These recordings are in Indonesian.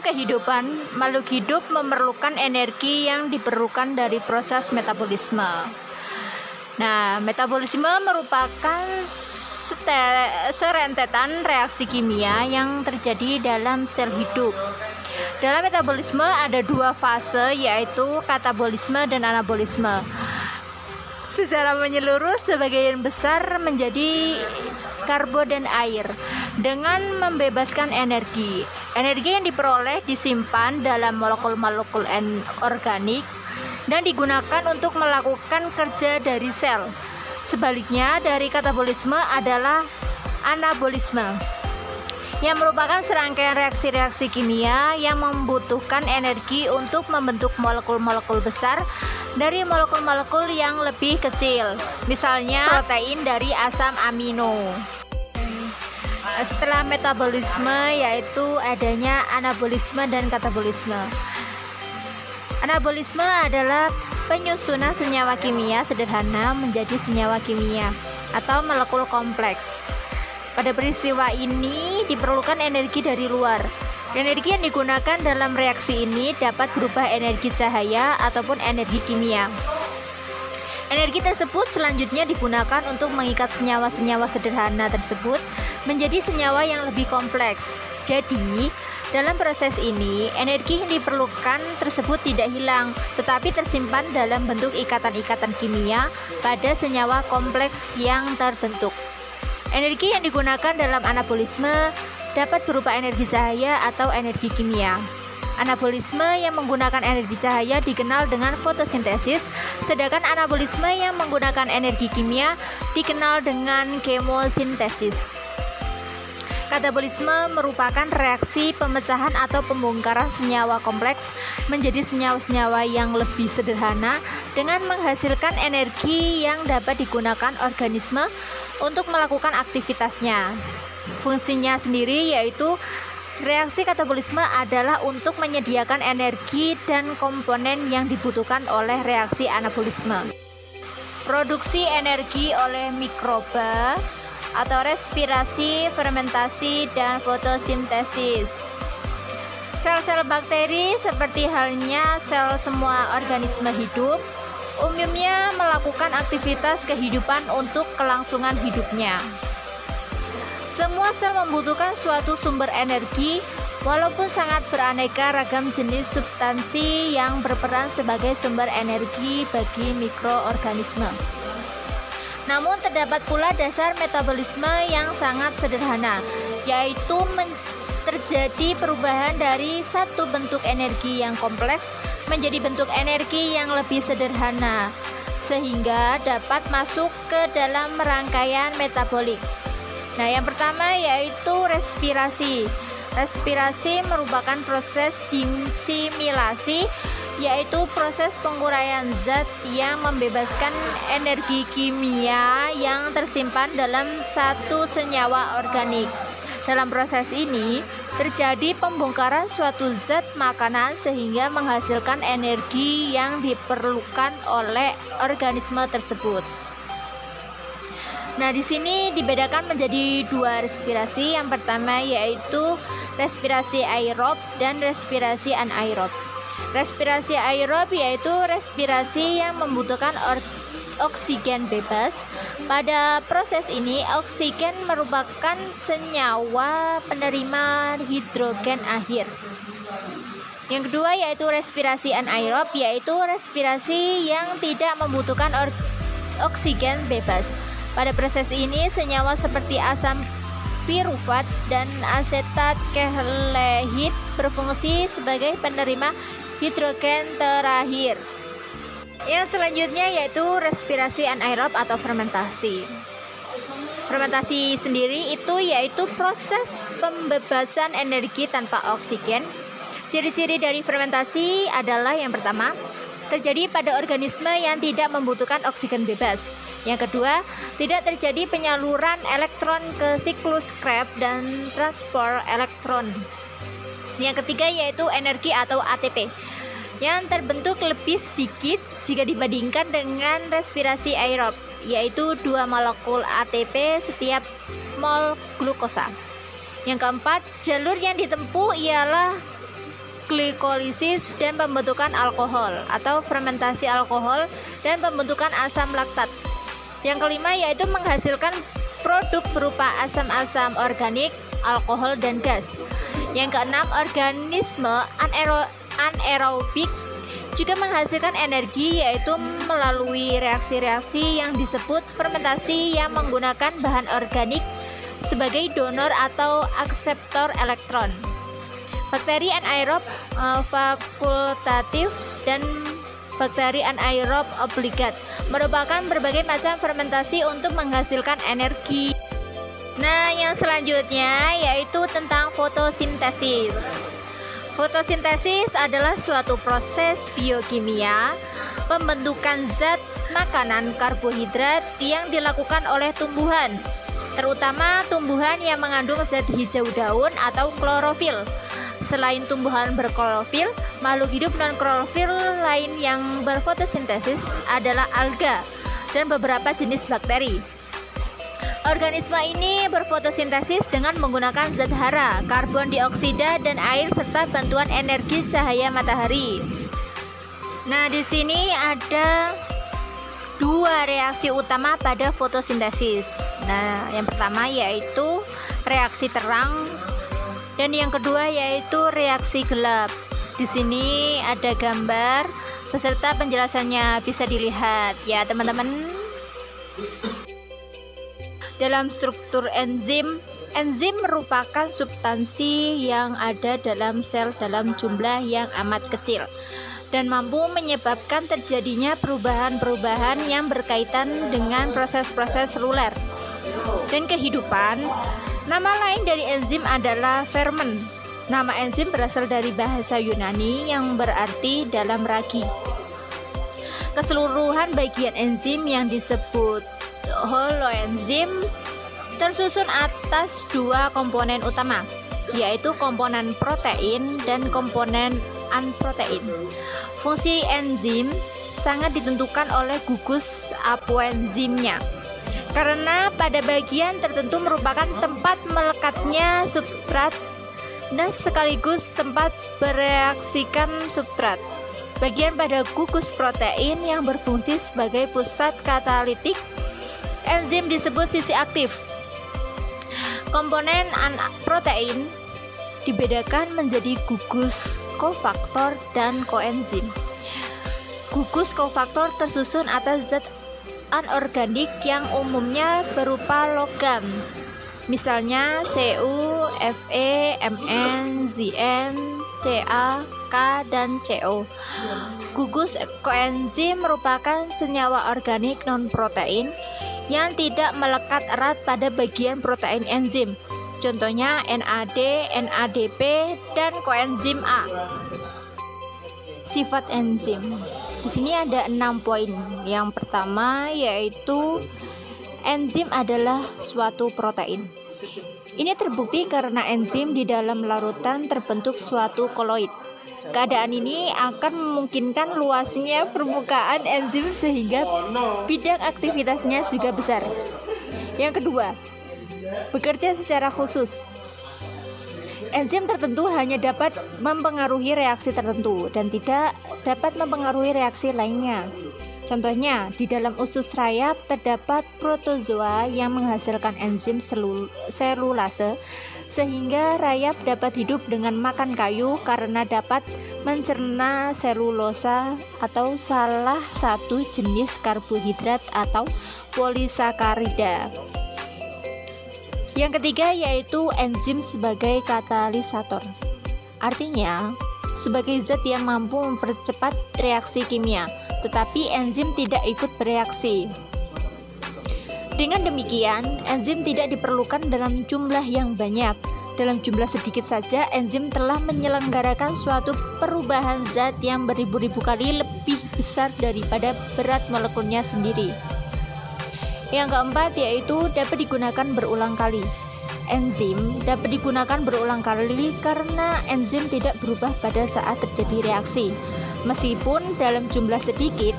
Kehidupan makhluk hidup memerlukan energi yang diperlukan dari proses metabolisme. Nah, metabolisme merupakan serentetan reaksi kimia yang terjadi dalam sel hidup. Dalam metabolisme ada dua fase, yaitu katabolisme dan anabolisme. Secara menyeluruh, sebagian besar menjadi karbo dan air dengan membebaskan energi. Energi yang diperoleh disimpan dalam molekul-molekul organik dan digunakan untuk melakukan kerja dari sel. Sebaliknya dari katabolisme adalah anabolisme, yang merupakan serangkaian reaksi-reaksi kimia yang membutuhkan energi untuk membentuk molekul-molekul besar dari molekul-molekul yang lebih kecil, misalnya protein dari asam amino. Setelah metabolisme yaitu adanya anabolisme dan katabolisme. Anabolisme adalah penyusunan senyawa kimia sederhana menjadi senyawa kimia atau molekul kompleks. Pada peristiwa ini diperlukan energi dari luar. Energi yang digunakan dalam reaksi ini dapat berupa energi cahaya ataupun energi kimia. Energi tersebut selanjutnya digunakan untuk mengikat senyawa-senyawa sederhana tersebut menjadi senyawa yang lebih kompleks. Jadi, dalam proses ini, energi yang diperlukan tersebut tidak hilang, tetapi tersimpan dalam bentuk ikatan-ikatan kimia pada senyawa kompleks yang terbentuk. Energi yang digunakan dalam anabolisme dapat berupa energi cahaya atau energi kimia. Anabolisme yang menggunakan energi cahaya dikenal dengan fotosintesis, sedangkan anabolisme yang menggunakan energi kimia dikenal dengan kemosintesis. Katabolisme merupakan reaksi pemecahan atau pembongkaran senyawa kompleks menjadi senyawa-senyawa yang lebih sederhana dengan menghasilkan energi yang dapat digunakan organisme untuk melakukan aktivitasnya. Fungsinya sendiri yaitu reaksi katabolisme adalah untuk menyediakan energi dan komponen yang dibutuhkan oleh reaksi anabolisme. Produksi energi oleh mikroba atau respirasi, fermentasi, dan fotosintesis. Sel-sel bakteri seperti halnya sel semua organisme hidup umumnya melakukan aktivitas kehidupan untuk kelangsungan hidupnya. Semua sel membutuhkan suatu sumber energi, walaupun sangat beraneka ragam jenis substansi yang berperan sebagai sumber energi bagi mikroorganisme. Namun terdapat pula dasar metabolisme yang sangat sederhana, yaitu terjadi perubahan dari satu bentuk energi yang kompleks menjadi bentuk energi yang lebih sederhana, sehingga dapat masuk ke dalam rangkaian metabolik. Nah, yang pertama yaitu respirasi. Respirasi merupakan proses disimilasi, yaitu proses penguraian zat yang membebaskan energi kimia yang tersimpan dalam satu senyawa organik. Dalam proses ini terjadi pembongkaran suatu zat makanan sehingga menghasilkan energi yang diperlukan oleh organisme tersebut. Nah, di sini dibedakan menjadi dua respirasi. Yang pertama yaitu respirasi aerob dan respirasi anaerob. Respirasi aerob yaitu respirasi yang membutuhkan oksigen bebas. Pada proses ini, oksigen merupakan senyawa penerima hidrogen akhir. Yang kedua yaitu respirasi anaerob, yaitu respirasi yang tidak membutuhkan oksigen bebas. Pada proses ini, senyawa seperti asam pirufat dan asetat kehlehid berfungsi sebagai penerima hidrogen terakhir. Yang selanjutnya yaitu respirasi anaerob atau fermentasi. Fermentasi sendiri itu yaitu proses pembebasan energi tanpa oksigen. Ciri-ciri dari fermentasi adalah yang pertama, terjadi pada organisme yang tidak membutuhkan oksigen bebas. Yang kedua, tidak terjadi penyaluran elektron ke siklus Krebs dan transport elektron. Yang ketiga yaitu energi atau ATP yang terbentuk lebih sedikit jika dibandingkan dengan respirasi aerob, yaitu 2 molekul ATP setiap mol glukosa. Yang keempat, jalur yang ditempuh ialah glikolisis dan pembentukan alkohol atau fermentasi alkohol dan pembentukan asam laktat. Yang kelima yaitu menghasilkan produk berupa asam-asam organik, alkohol, dan gas. Yang keenam, organisme anaerobik juga menghasilkan energi yaitu melalui reaksi-reaksi yang disebut fermentasi yang menggunakan bahan organik sebagai donor atau akseptor elektron. Bakteri anaerob fakultatif dan bakteri anaerob obligat merupakan berbagai macam fermentasi untuk menghasilkan energi. Nah, yang selanjutnya yaitu tentang fotosintesis. Fotosintesis adalah suatu proses biokimia pembentukan zat makanan karbohidrat yang dilakukan oleh tumbuhan, terutama tumbuhan yang mengandung zat hijau daun atau klorofil. Selain tumbuhan berklorofil, makhluk hidup non-klorofil lain yang berfotosintesis adalah alga dan beberapa jenis bakteri. Organisme ini berfotosintesis dengan menggunakan zat hara, karbon dioksida, dan air serta bantuan energi cahaya matahari. Nah, di sini ada dua reaksi utama pada fotosintesis. Nah, yang pertama yaitu reaksi terang dan yang kedua yaitu reaksi gelap. Di sini ada gambar beserta penjelasannya, bisa dilihat ya teman-teman. Dalam struktur enzim, enzim merupakan substansi yang ada dalam sel dalam jumlah yang amat kecil dan mampu menyebabkan terjadinya perubahan-perubahan yang berkaitan dengan proses-proses seluler dan kehidupan. Nama lain dari enzim adalah fermen. Nama enzim berasal dari bahasa Yunani yang berarti dalam ragi. Keseluruhan bagian enzim yang disebut holoenzim tersusun atas dua komponen utama, yaitu komponen protein dan komponen unprotein. Fungsi enzim sangat ditentukan oleh gugus apoenzimnya, karena pada bagian tertentu merupakan tempat melekatnya substrat dan sekaligus tempat bereaksikan substrat. Bagian pada gugus protein yang berfungsi sebagai pusat katalitik enzim disebut sisi aktif. Komponen protein dibedakan menjadi gugus kofaktor dan koenzim. Gugus kofaktor tersusun atas zat anorganik yang umumnya berupa logam, misalnya Cu, Fe, Mn, Zn, Ca, K, dan Co. Gugus koenzim merupakan senyawa organik non-protein yang tidak melekat erat pada bagian protein enzim. Contohnya NAD, NADP, dan koenzim A. Sifat enzim. Di sini ada 6 poin. Yang pertama yaitu enzim adalah suatu protein. Ini terbukti karena enzim di dalam larutan terbentuk suatu koloid. Keadaan ini akan memungkinkan luasnya permukaan enzim sehingga bidang aktivitasnya juga besar. Yang kedua, bekerja secara khusus. Enzim tertentu hanya dapat mempengaruhi reaksi tertentu dan tidak dapat mempengaruhi reaksi lainnya. Contohnya, di dalam usus rayap terdapat protozoa yang menghasilkan enzim selulase, sehingga rayap dapat hidup dengan makan kayu karena dapat mencerna selulosa atau salah satu jenis karbohidrat atau polisakarida. Yang ketiga yaitu enzim sebagai katalisator. Artinya, sebagai zat yang mampu mempercepat reaksi kimia, tetapi enzim tidak ikut bereaksi. Dengan demikian, enzim tidak diperlukan dalam jumlah yang banyak. Dalam jumlah sedikit saja, enzim telah menyelenggarakan suatu perubahan zat yang beribu-ribu kali lebih besar daripada berat molekulnya sendiri. Yang keempat yaitu dapat digunakan berulang kali. Enzim dapat digunakan berulang kali karena enzim tidak berubah pada saat terjadi reaksi. Meskipun dalam jumlah sedikit,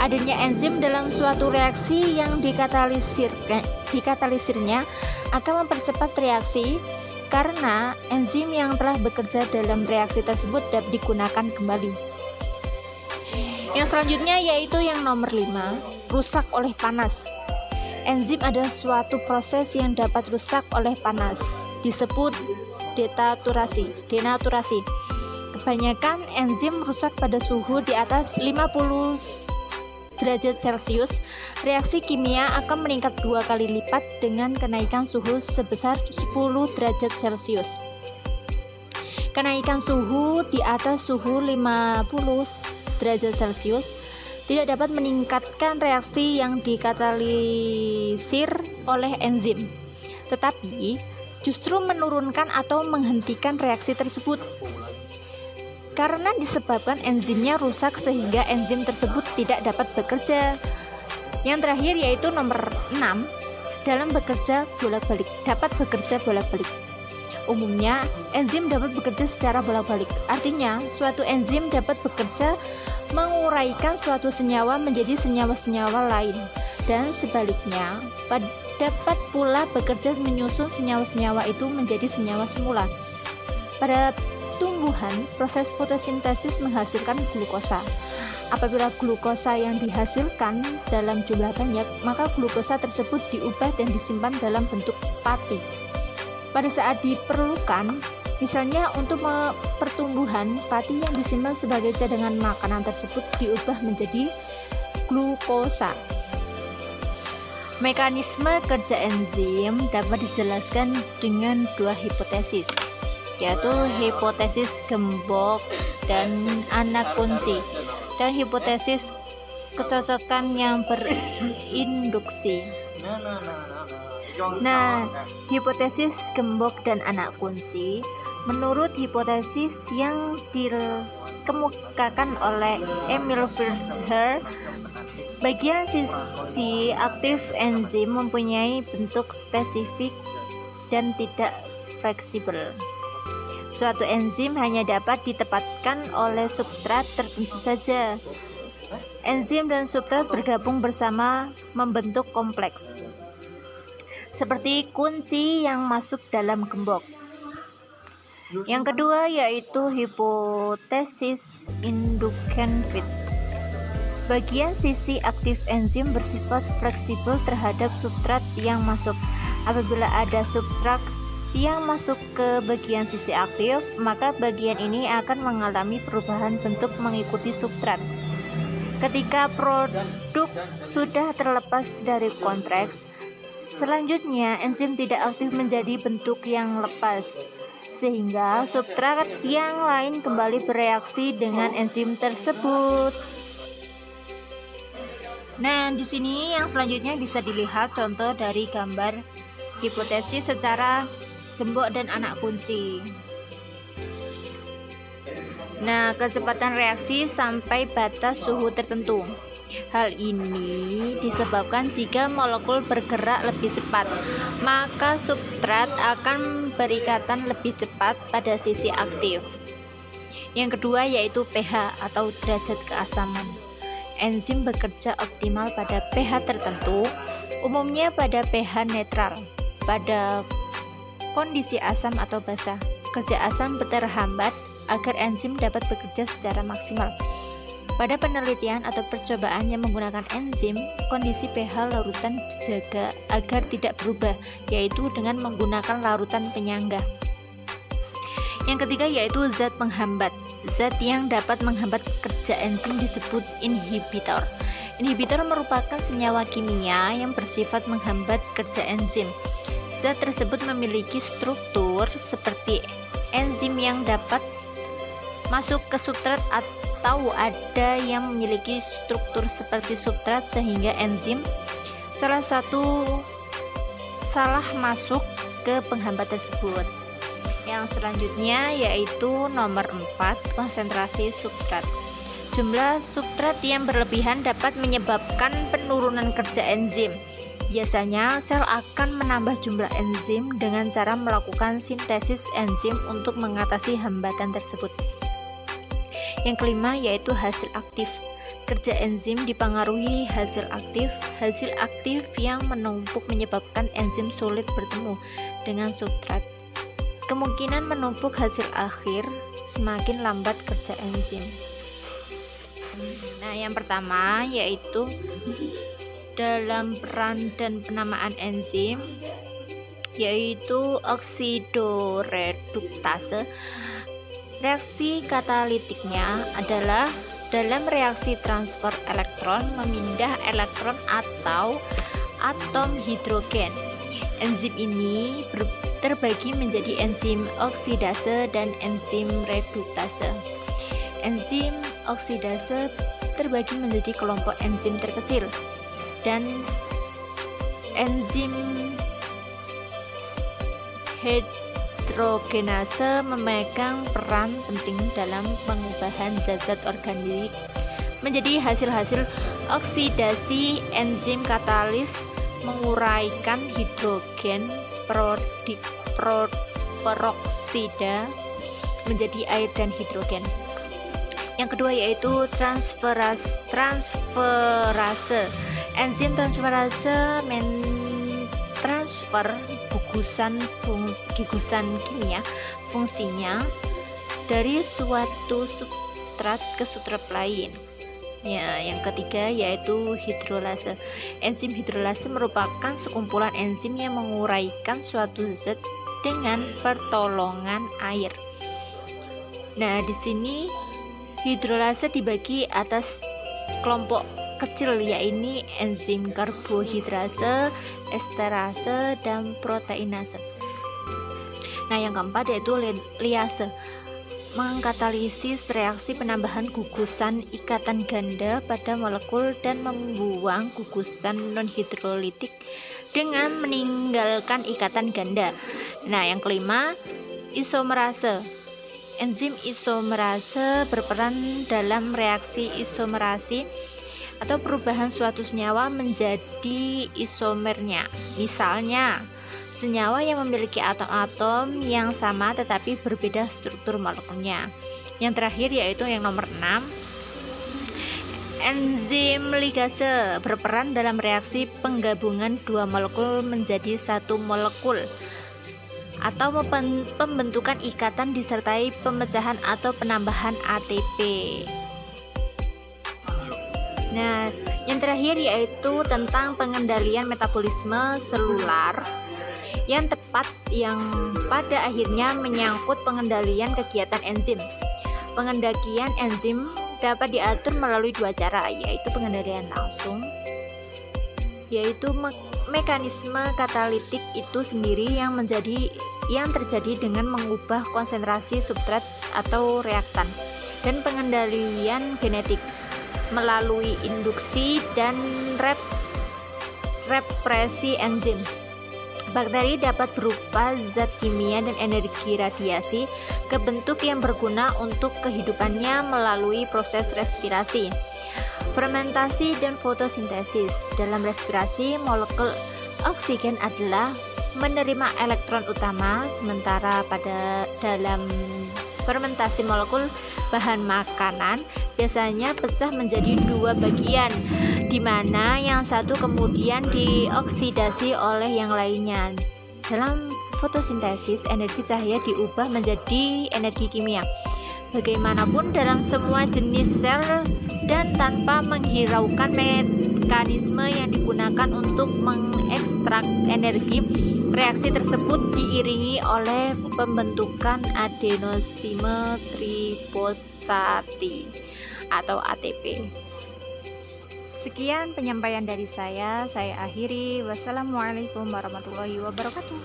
adanya enzim dalam suatu reaksi yang dikatalisirnya akan mempercepat reaksi karena enzim yang telah bekerja dalam reaksi tersebut dapat digunakan kembali. Yang selanjutnya yaitu yang nomor 5, rusak oleh panas. Enzim adalah suatu proses yang dapat rusak oleh panas, disebut denaturasi. Kebanyakan enzim rusak pada suhu di atas 50 derajat Celcius. Reaksi kimia akan meningkat 2 kali lipat dengan kenaikan suhu sebesar 10 derajat Celcius. Kenaikan suhu di atas suhu 50 derajat Celcius tidak dapat meningkatkan reaksi yang dikatalisir oleh enzim, tetapi justru menurunkan atau menghentikan reaksi tersebut. Karena disebabkan enzimnya rusak sehingga enzim tersebut tidak dapat bekerja. Yang terakhir yaitu nomor 6, dapat bekerja bolak-balik. Umumnya enzim dapat bekerja secara bolak-balik. Artinya suatu enzim dapat bekerja menguraikan suatu senyawa menjadi senyawa-senyawa lain, dan sebaliknya dapat pula bekerja menyusun senyawa-senyawa itu menjadi senyawa semula. Pada tumbuhan, proses fotosintesis menghasilkan glukosa. Apabila glukosa yang dihasilkan dalam jumlah banyak, maka glukosa tersebut diubah dan disimpan dalam bentuk pati. Pada saat diperlukan, misalnya untuk pertumbuhan, pati yang disimpan sebagai cadangan makanan tersebut diubah menjadi glukosa. Mekanisme kerja enzim dapat dijelaskan dengan 2 hipotesis, yaitu hipotesis gembok dan anak kunci, dan hipotesis kecocokan yang berinduksi. Nah, hipotesis gembok dan anak kunci menurut hipotesis yang dikemukakan oleh Emil Fischer, bagian sisi aktif enzim mempunyai bentuk spesifik dan tidak fleksibel. Suatu enzim hanya dapat ditempatkan oleh substrat tertentu saja. Enzim dan substrat bergabung bersama membentuk kompleks, seperti kunci yang masuk dalam gembok. Yang kedua yaitu hipotesis induction fit. Bagian sisi aktif enzim bersifat fleksibel terhadap substrat yang masuk. Apabila ada substrat yang masuk ke bagian sisi aktif, maka bagian ini akan mengalami perubahan bentuk mengikuti substrat. Ketika produk sudah terlepas dari konteks, selanjutnya enzim tidak aktif menjadi bentuk yang lepas, sehingga substrat yang lain kembali bereaksi dengan enzim tersebut. Nah, di sini yang selanjutnya bisa dilihat contoh dari gambar hipotesis secara gembok dan anak kunci. Nah, kecepatan reaksi sampai batas suhu tertentu. Hal ini disebabkan jika molekul bergerak lebih cepat, maka substrat akan berikatan lebih cepat pada sisi aktif. Yang kedua yaitu pH atau derajat keasaman. Enzim bekerja optimal pada pH tertentu, umumnya pada pH netral. Pada kondisi asam atau basa, kerja asam terhambat agar enzim dapat bekerja secara maksimal. Pada penelitian atau percobaan yang menggunakan enzim, kondisi pH larutan dijaga agar tidak berubah, yaitu dengan menggunakan larutan penyangga. Yang ketiga yaitu zat penghambat. Zat yang dapat menghambat kerja enzim disebut inhibitor. Inhibitor merupakan senyawa kimia yang bersifat menghambat kerja enzim. Zat tersebut memiliki struktur seperti enzim yang dapat masuk ke substrat atau ada yang memiliki struktur seperti substrat sehingga enzim salah masuk ke penghambat tersebut. Yang selanjutnya yaitu nomor 4, konsentrasi substrat. Jumlah substrat yang berlebihan dapat menyebabkan penurunan kerja enzim. Biasanya sel akan menambah jumlah enzim dengan cara melakukan sintesis enzim untuk mengatasi hambatan tersebut. Yang kelima yaitu hasil aktif. Kerja enzim dipengaruhi hasil aktif. Hasil aktif yang menumpuk menyebabkan enzim sulit bertemu dengan substrat. kemungkinan menumpuk hasil akhir semakin lambat kerja enzim. Nah, yang pertama yaitu dalam peran dan penamaan enzim, yaitu oksidoreduktase. Reaksi katalitiknya adalah dalam reaksi transfer elektron memindah elektron atau atom hidrogen. Enzim ini terbagi menjadi enzim oksidase dan enzim reduktase. Enzim oksidase terbagi menjadi kelompok enzim terkecil, dan enzim hidrogenase memegang peran penting dalam pengubahan zat-zat organik menjadi hasil-hasil oksidasi. Enzim katalis menguraikan hidrogen peroksida menjadi air dan hidrogen. Yang kedua yaitu transferase. Enzim transferase mentransfer gugusan kimia fungsinya dari suatu substrat ke substrat lain. Ya, yang ketiga yaitu hidrolase. Enzim hidrolase merupakan sekumpulan enzim yang menguraikan suatu zat dengan pertolongan air. Nah, di sini hidrolase dibagi atas kelompok kecil, yaitu enzim karbohidrase, esterase, dan proteinase. Nah, yang keempat yaitu liase, mengkatalisis reaksi penambahan gugusan ikatan ganda pada molekul dan membuang gugusan non-hidrolitik dengan meninggalkan ikatan ganda. Nah, yang kelima, isomerase. Enzim isomerase berperan dalam reaksi isomerasi atau perubahan suatu senyawa menjadi isomernya. Misalnya, senyawa yang memiliki atom-atom yang sama tetapi berbeda struktur molekulnya. Yang terakhir yaitu yang nomor 6, enzim ligase berperan dalam reaksi penggabungan dua molekul menjadi satu molekul atau pembentukan ikatan disertai pemecahan atau penambahan ATP. Nah, yang terakhir yaitu tentang pengendalian metabolisme selular yang tepat, yang pada akhirnya menyangkut pengendalian kegiatan enzim. Pengendalian enzim dapat diatur melalui dua cara, yaitu pengendalian langsung, yaitu mekanisme katalitik itu sendiri yang terjadi dengan mengubah konsentrasi substrat atau reaktan, dan pengendalian genetik melalui induksi dan represi enzim. Bakteri dapat berupa zat kimia dan energi radiasi ke bentuk yang berguna untuk kehidupannya melalui proses respirasi, fermentasi, dan fotosintesis. Dalam respirasi, molekul oksigen adalah menerima elektron utama, sementara dalam fermentasi molekul bahan makanan biasanya pecah menjadi dua bagian, di mana yang satu kemudian dioksidasi oleh yang lainnya. Dalam fotosintesis, energi cahaya diubah menjadi energi kimia. Bagaimanapun, dalam semua jenis sel dan tanpa menghiraukan mekanisme yang digunakan untuk mengekstrak energi, reaksi tersebut diiringi oleh pembentukan adenosine trifosfati atau ATP. Sekian penyampaian dari saya akhiri. Wassalamualaikum warahmatullahi wabarakatuh.